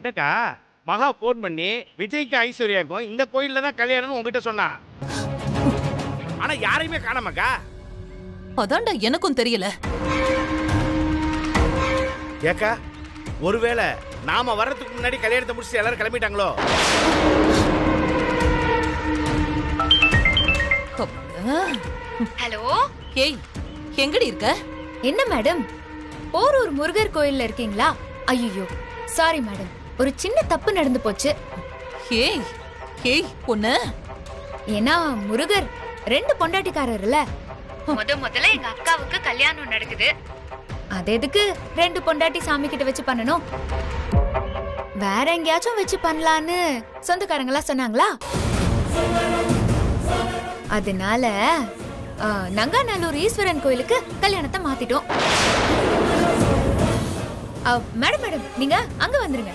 என்னக்கா மகா போன் பண்ணி விஜய்க்கு ஐஸ்வர்யாக்கும் இந்த கோயில்ல தான் கல்யாணம்னு உங்ககிட்ட சொன்னா. ஆனா யாரையுமே காணாமக்கா. அதான்டா எனக்கும் தெரியல. ஏக்கா ஒருவேளை நாம வர்றதுக்கு முன்னாடி கல்யாணத்தை முடிச்சு எல்லாரும் கிளம்பிட்டாங்களோ? ஹலோ, ஏய் எங்கடி இருக்க? என்ன மேடம், போரூர் முருகர் கோயில்ல இருக்கீங்களா? ஐயோ சாரி மேடம், ஒரு சின்ன தப்பு நடந்து போச்சு. ஏய் ஏய் பொண்ணு, ஏன்னா முருகர் 2 பொண்டாட்டிக்காரர்ல. முதல்ல எங்க அக்காவுக்கு கல்யாணம் நடக்குது. அது எதுக்கு 2 பொண்டாட்டி சாமி கிட்ட வச்சு பண்ணணும்? வேற எங்கேயாச்சும் வச்சு பண்ணலான்னு சொந்தக்காரங்களா சொன்னாங்களா? அதனால நங்காநல்லூர் ஈஸ்வரன் கோயிலுக்கு கல்யாணத்தை மாத்திட்டோம். மேடம் மேடம் நீங்க அங்க வந்துருங்க.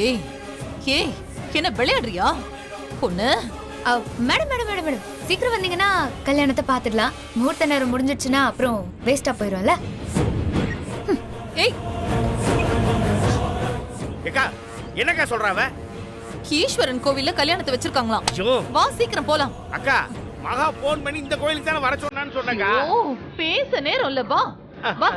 ஏய் ஏய் என்ன விளையாடுறியா பொண்ணு? மேடம் மேடம் மேடம் மேடம் சீக்கிரம் வந்தீங்கன்னா கல்யாணத்தை பாத்துடலாம். முகூர்த்த நேரம் முடிஞ்சிடுச்சுன்னா அப்புறம் வேஸ்டா போயிடும்ல. ஏய் ஏக்கா என்னக்கா சொல்றாவ? ஈஸ்வரன் கோவில்ல கல்யாணத்தை வச்சிருக்காங்களாம். ஐயோ வா சீக்கிரம் போலாம். அக்கா மகா போன் பண்ணி இந்த கோயிலுக்கு தானே வர சொன்னான்னு சொன்னக்கா. ஓ பேச நேரம் இல்ல, வா வா.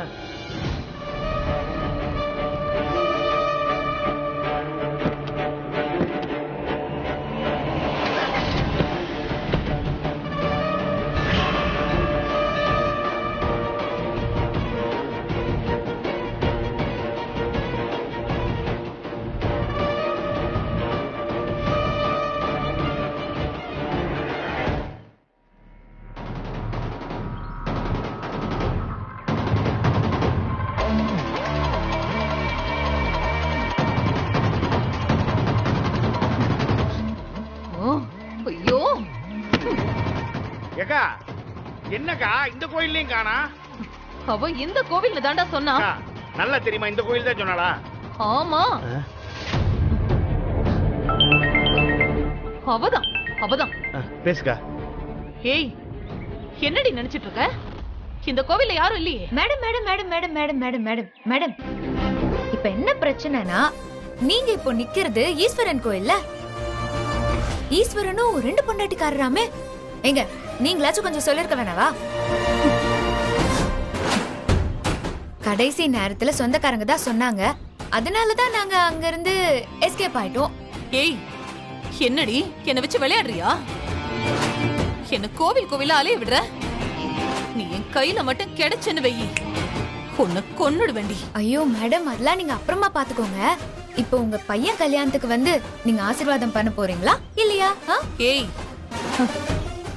ஐயோ ஏக்கா என்னக்கா இந்த கோயில்லையும் காணா? அவ இந்த கோவில்ல தாண்டா சொன்னா. அக்கா, நல்லா தெரியுமா இந்த கோயில் தான் சொன்னாளா? ஆமா அவதான் அவதான். பேசுக்கா. ஏய் என்னடி நினைச்சிட்டு இருக்க? இந்த கோவில்ல யாரும் இல்லையே. Madam madam madam madam madam madam madam madam இப்ப என்ன பிரச்சனைனா, நீங்க இப்போ நிக்கிறது ஈஸ்வரன் கோயில்ல. ஈஸ்வரனும் 2 பொண்டாட்டிக்காரராமே. எங்க நீங்களாச்சும் கொஞ்சம் சொல்லிருக்க வேணாவா? கடைசி நேரத்துல சொந்தக்காரங்க தான் சொன்னாங்க. அதனாலதான் நாங்க அங்க இருந்து எஸ்கேப் ஆயிட்டோம். ஏய் என்னடி என்ன வச்சு விளையாடுறியா? என்ன கோவில் கோவில அலைய விடுற? நீ என் கையில மட்டும் கிடைச்சேன்னு வெயி, உன்னை கொன்னுடுவேண்டி. ஐயோ மேடம், அதெல்லாம் நீங்க அப்புறமா பாத்துக்கோங்க. இப்போ உங்க பையன் கல்யாணத்துக்கு வந்து நீங்க ஆசீர்வாதம் பண்ண போறீங்களா இல்லையா? ஏய்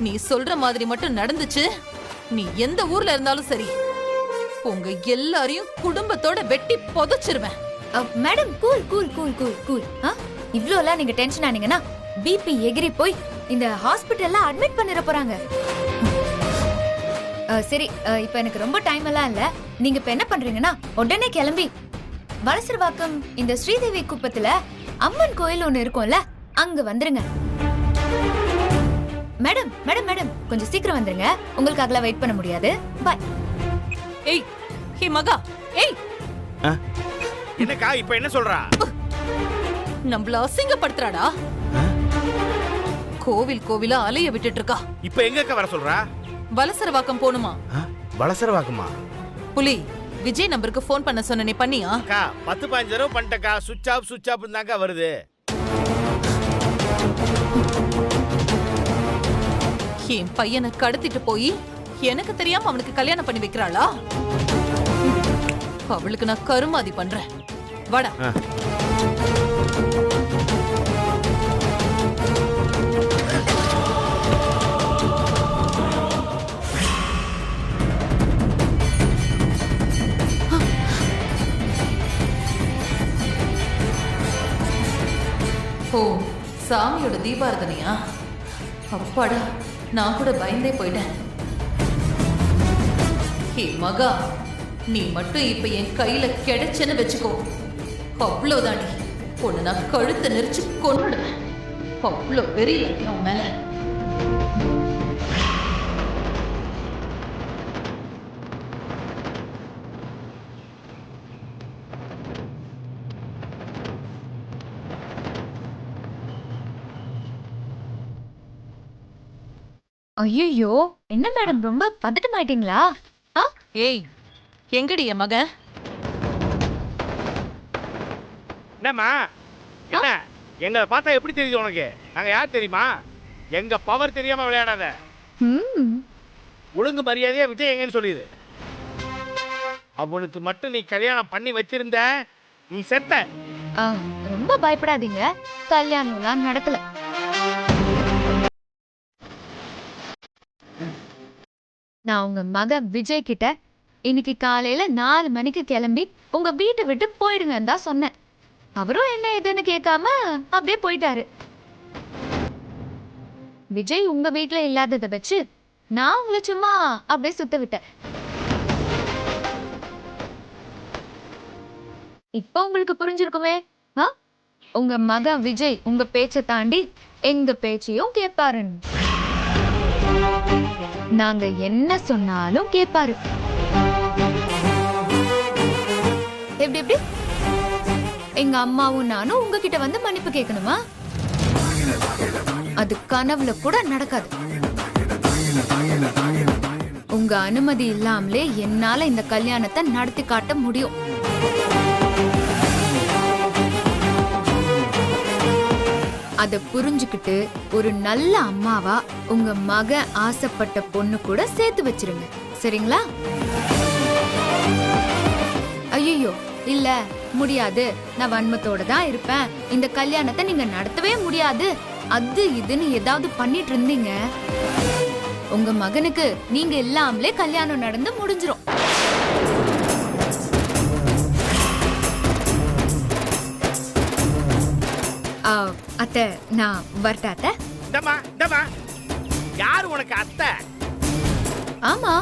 நீ சொல்ற மாதிரி மட்டும் நடந்துச்சு, நீ எந்த ஊர்ல இருந்தாலும் சரி, உங்க எல்லாரையும் குடும்பத்தோட வெட்டி புதைச்சிருவேன். Madam cool cool cool cool cool. இவ்ளோலாம் நீங்க டென்ஷன் ஆனீங்கன்னா பிபி எகிரி போய் இந்த ஹாஸ்பிடல்ல அட்மிட் பண்ணிர போறாங்க. சரி, இப்ப எனக்கு ரொம்ப டைம் எல்லாம் இல்ல. நீங்க இப்ப என்ன பண்றீங்கன்னா உடனே கிளம்பி வலசரவாக்கம் இந்த ஸ்ரீதேவி குப்பத்துல அம்மன் கோயில் ஒண்ணு இருக்கும்ல, அங்க வந்துருங்க. மேடம் மேடம் மேடம் கொஞ்சம் சீக்கிரம் வந்துருங்க, உங்களுக்காக வெயிட் பண்ண முடியாது. பாய். ஏய் ஹே மகா, ஏய் என்னக்கா இப்ப என்ன சொல்றா? நம்மள அசிங்கப்படுத்துறாடா. கோவில் கோவிலா அலைய விட்டுட்டு இருக்கா. இப்ப எங்கக்கா வர சொல்றா? வலசரவாக்கம் போணுமா? வலசரவாக்கமா? புலி விஜய் நம்பருக்கு போன் பண்ண சொன்ன, நீ பண்ணியா? அக்கா 10-15 தடவை பண்ணிட்டக்கா. சுவிட்ச் ஆஃப் தான்க்கா வருது. என் பையனை கடத்திட்டு போய் எனக்கு தெரியாம அவனுக்கு கல்யாணம் பண்ணி வைக்கிறாளா? அவளுக்கு நான் கருமாதி பண்றேன். வாடா. ஓ சாமியோட தீபாரதனையா? அப்பாடா, நான் கூட பயந்தே போயிட்டேன். ஹே மகா, நீ மட்டும் இப்ப என் கையில கிடைச்சேன்னு வச்சுக்கோ, அவ்வளவுதாண்டி. பொண்ணு நான் கழுத்தை நெரிச்சு கொன்னுடுவேன். அவ்வளோ வெறியில அவன் மேல. ஐயோ, என்ன மேடம் ரொம்ப பதட்டமாயிட்டீங்களா? ஏய், எங்கடி என் மகன்? என்னம்மா என்ன எங்களை பார்த்தா எப்படி தெரியுது உனக்கு? நாங்கள் யார் தெரியுமா? எங்கள் பவர் தெரியாமல் விளையாடாத. ஒழுங்கு மரியாதையாக விஜய் எங்கன்னு சொல்லிடு. அவனுக்கு மட்டும் நீ கல்யாணம் பண்ணி வச்சிருந்த, நீ செத்த. ரொம்ப பயப்படாதீங்க, கல்யாணம்லாம் நடக்கல. நான் உங்க மக விஜய் கிட்ட இன்னைக்கு காலையில 4 மணிக்கு கிளம்பி உங்க வீட்டை விட்டு போயிடுங்கன்னு தான் சொன்னேன். அவரும் என்ன ஏதுன்னு கேட்காம அப்படியே போயிட்டாரு. விஜய் உங்க வீட்டுல இல்லாததை வச்சு நான் உங்களை சும்மா அப்படியே சுத்த விட்டேன். இப்ப உங்களுக்கு புரிஞ்சிருக்குமே. உங்க மக விஜய் உங்க பேச்சை தாண்டி எங்க பேச்சையும் கேட்பாரு. நாங்க என்ன சொன்னாலும் கேட்பாரு. எப்படி எப்படி? எங்க அம்மாவும் நானும் உங்ககிட்ட வந்து மன்னிப்பு கேட்கணுமா? அது கனவுல கூட நடக்காது. உங்க அனுமதி இல்லாமலே என்னால இந்த கல்யாணத்தை நடத்தி காட்ட முடியும். அத புரிஞ்சுக்கிட்டு ஒரு நல்ல அம்மாவா உங்க மக ஆசைப்பட்ட பொண்ணு கூட சேர்த்து வச்சிருங்க, சரிங்களா? ஐயோ இல்ல, முடியாது, நான் வன்மத்தோட தான் இருப்பேன், இந்த கல்யாணத்தை நீங்க நடத்தவே முடியாது, அது இதுன்னு ஏதாவது பண்ணிட்டு இருந்தீங்க, உங்க மகனுக்கு நீங்க இல்லாமலே கல்யாணம் நடந்து முடிஞ்சிரும். அத்தை, நான் வரட்டா அத்தை? யாரு உனக்கு அத்தை? ஆமா,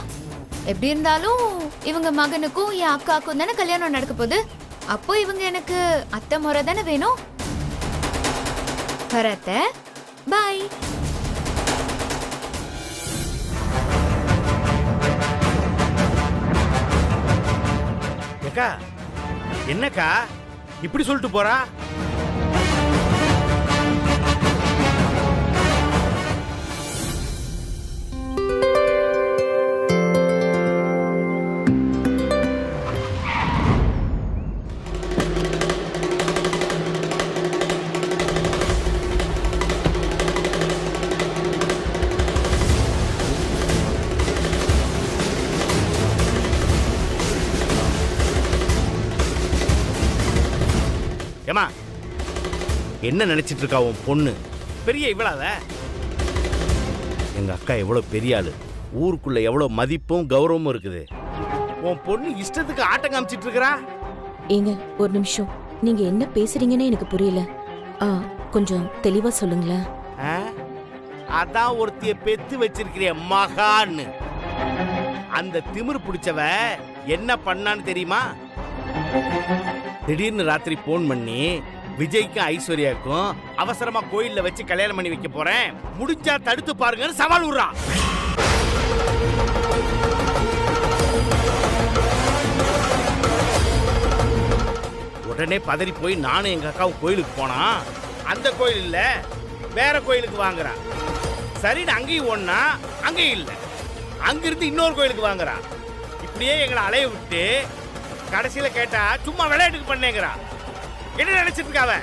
எப்படி இருந்தாலும் இவங்க மகனுக்கும் என் அக்காவுக்கும் தானே கல்யாணம் நடக்க போகுது. அப்போ இவங்க எனக்கு அத்தை முறை தானே வேணும். வரத்த, பாய். ஏக்கா, என்னக்கா இப்படி சொல்லிட்டு போறா? ஏமா, என்ன நினைச்சிட்டு இருக்கா உன் பொண்ணு? பெரிய இவ்வளவு எங்க அக்கா எவ்வளவு பெரிய ஆளு, ஊருக்குள்ள எவ்வளவு மதிப்பும் கௌரவமும் இருக்குது. உன் பொண்ணு இஷ்டத்துக்கு ஆட்டம் காமிச்சிட்டு இருக்கா. ஏங்க ஒரு நிமிஷம், நீங்க என்ன பேசுறீங்கன்னு எனக்கு புரியல. கொஞ்சம் தெளிவா சொல்லுங்களேன். அதான் ஒருத்திய பெத்து வச்சிருக்கிற மகான்னு. அந்த திமிரு பிடிச்சவ என்ன பண்ணான்னு தெரியுமா? திடீர்னு ராத்திரி போன் பண்ணி விஜய்க்கும் ஐஸ்வர்யாக்கும் அவசரமா கோயில்ல வச்சு கல்யாணம் பண்ணி வைக்க போறேன், முடிஞ்சா தடுத்து பாருங்கன்னு சவால் விடுறா. உடனே பதறி போய் நானும் எங்க அக்காவும் கோயிலுக்கு போனா, அந்த கோயில் இல்ல வேற கோயிலுக்கு வாங்குறான். சரின்னு அங்கேயும் ஒன்னா, அங்கேயும் இல்ல, அங்கிருந்து இன்னொரு கோயிலுக்கு வாங்குறான். இப்படியே எங்களை அலைய விட்டு கடைசியில கேட்டா சும்மா விளையாட்டுக்கு பண்ணேங்கிறா. என்ன நினைச்சிட்டு இருக்காவ?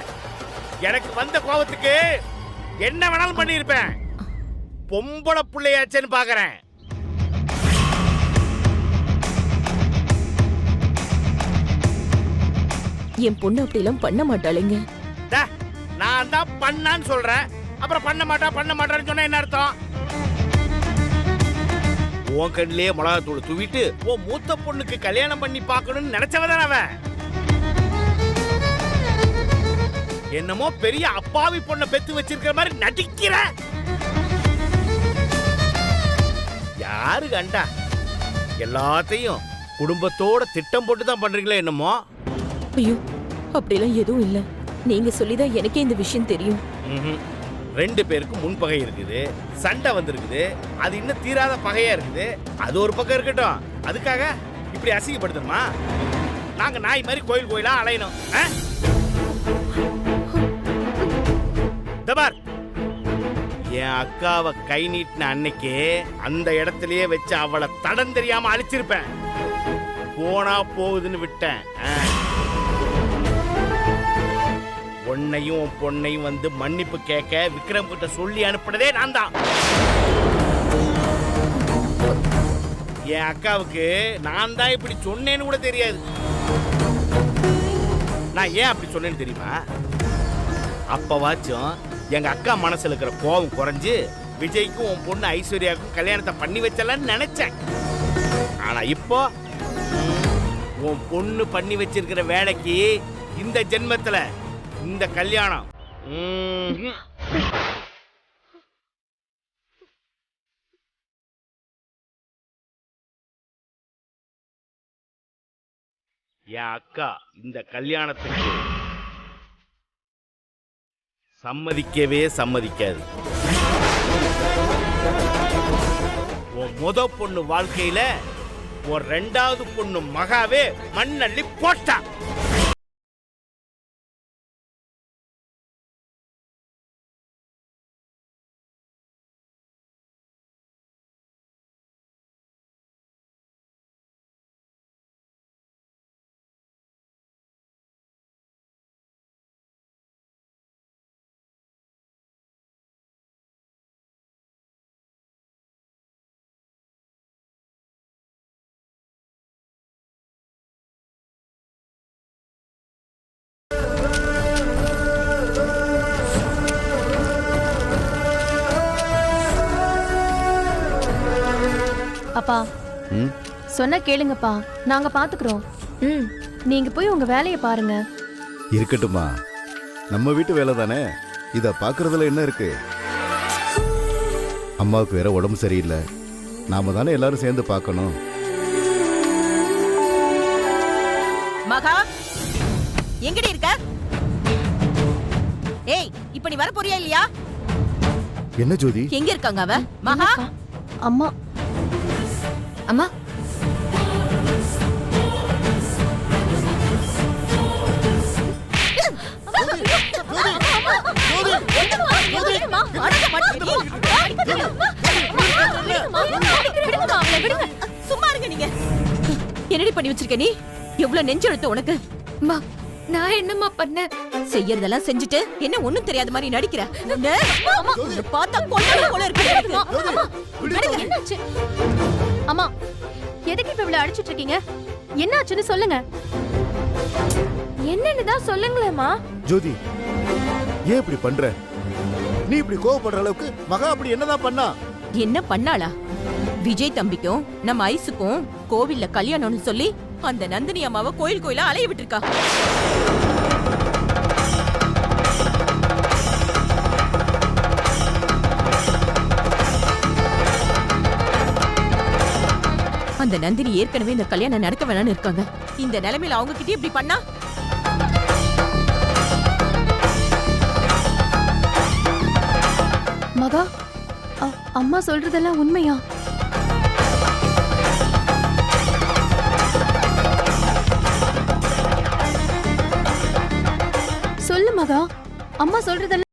எனக்கு வந்த கோபத்துக்கு என்ன வேணாலும் பண்ணிருப்பேன். பொம்பளை பிள்ளையாச்சேன்னு பாக்குறேன். என் பொண்ணு அப்படிலாம் பண்ண மாட்டாளுங்க. நான் தான் பண்ணான்னு சொல்றேன், அப்புறம் பண்ண மாட்டான்னு சொன்னா என்ன அர்த்தம்? உன் கண்ணிலேயே மிளகாத்தூள் தூவிட்டு உன் மூத்த பொண்ணுக்கு கல்யாணம் பண்ணி பார்க்கணும்னு நினைச்சவதான் அவன். என்னமோ பெரிய அப்பாவி பொண்ணை பெத்து வச்சிருக்கிற மாதிரி நடிக்கிற. யாரு கண்டா? எல்லாத்தையும் குடும்பத்தோட திட்டம் போட்டு தான் பண்றீங்களா என்னமோ? ஐயோ, அப்படிலாம் எதுவும் இல்ல. நீங்க சொல்லிதான் எனக்கே இந்த விஷயம் தெரியும். ரெண்டு பேருக்கும் முன்பகை இருக்குது, சண்டை வந்திருக்குது, அது இன்னும் தீராத பகையா இருக்குது. அது ஒரு பக்கம் இருக்கட்டும், அதுக்காக இப்படி அசிங்கப்படுத்துமா? நாங்க நாய் மாதிரி கோயில் கோயிலா அலையணும்? என் அக்காவை கை நீட்டின அன்னைக்கு அந்த இடத்துலயே வச்சு அவளை தடம் தெரியாம அழிச்சிருப்பேன். போனா போகுதுன்னு விட்டேன். உன்னையும் உன் பொண்ணையும் வந்து மன்னிப்பு கேட்க விக்ரம் கிட்ட சொல்லி அனுப்புனதே நான் தான். என் அக்காவுக்கு நான் தான் இப்படி சொன்னேன்னு கூட தெரியாது. நான் ஏன் அப்படி சொன்னேன்னு தெரியுமா? அப்பவாச்சும் எங்க அக்கா மனசுல இருக்கிற கோபம் குறைஞ்சு விஜய்க்கும் உன் பொண்ணு ஐஸ்வர்யாவுக்கும் கல்யாணத்தை பண்ணி வச்சலான்னு நினைச்சேன். ஆனா இப்போ உன் பொண்ணு பண்ணி வச்சிருக்கிற வேலைக்கு இந்த ஜென்மத்துல இந்த கல்யாணம் என் அக்கா இந்த கல்யாணத்துக்கு சம்மதிக்கவே சம்மதிக்காது. உன் முத பொண்ணு வாழ்க்கையில உன் ரெண்டாவது பொண்ணு மகாவே மண்ணள்ளி போட்டா. அப்பா சொன்ன கேளுங்கப்பா, நாங்க பாத்துக்கிறோம். நீங்க போய் உங்க வேலையை பாருங்க. இருக்கட்டுமா, நம்ம வீட்டு வேலை தானே, இத பாக்குறதுல என்ன இருக்கு? அம்மாவுக்கு வேற உடம்பு சரியில்லை, நாம தானே எல்லாரும் சேர்ந்து பார்க்கணும். மகா எங்கடி இருக்க? ஏய், இப்ப நீ வர போறியா இல்லையா? என்ன ஜோதி, எங்க இருக்காங்க அவ? மகா, அம்மா அம்மா சும்மா இருங்க நீங்க. என்னடி பண்ணி வச்சிருக்க நீ? எவ்வளவு நெஞ்செழுத்து உனக்கு? அம்மா நான் என்னம்மா பண்ணேன்? செய்யறதெல்லாம் செஞ்சுட்டு என்ன ஒண்ணும் தெரியாத மாதிரி நடிக்கிற? பார்த்தா கொல்ல போல இருக்கு. என்னாச்சு? அம்மா எதுக்கு இப்ப இவ்வளவு அடிச்சிட்டு இருக்கீங்க? என்னாச்சுன்னு சொல்லுங்க. என்னன்னு தான் சொல்லுங்களேம்மா. ஜோதி ஏன் இப்படி பண்ற? நீ இப்படி கோவப்படுற அளவுக்கு மகா அப்படி என்னதான் பண்ணா? என்ன பண்ணாளா? விஜய் தம்பிக்கும் நம்ம ஐசுக்கும் கோவில்ல கல்யாணம்னு சொல்லி அந்த நந்தினி அம்மாவை கோயில் கோயிலா அலைய விட்டுருக்கா. அந்த நந்தினி ஏற்கனவே இந்த கல்யாணம் நடக்க வேணாம்னு இருக்காங்க. இந்த நிலைமையில அவங்க கிட்ட இப்படி பண்ணா? மகா, அம்மா சொல்றதெல்லாம் உண்மையா? சொல்லு மகா, அம்மா சொல்றதெல்லாம்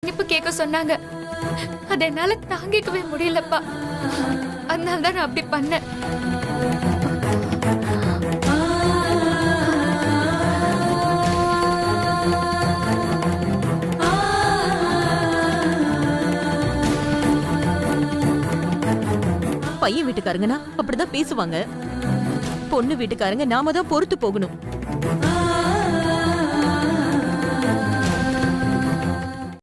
மன்னிப்பு கேட்க சொன்னாங்க. அதை என்னால தாங்கிக்கவே முடியலப்பா. அதனாலதான் நான் அப்படி பண்ணேன். பையன் வீட்டுக்காரங்கன்னா அப்படிதான் பேசுவாங்க. பொண்ணு வீட்டுக்காரங்க நாம தான் பொறுத்து போகணும்.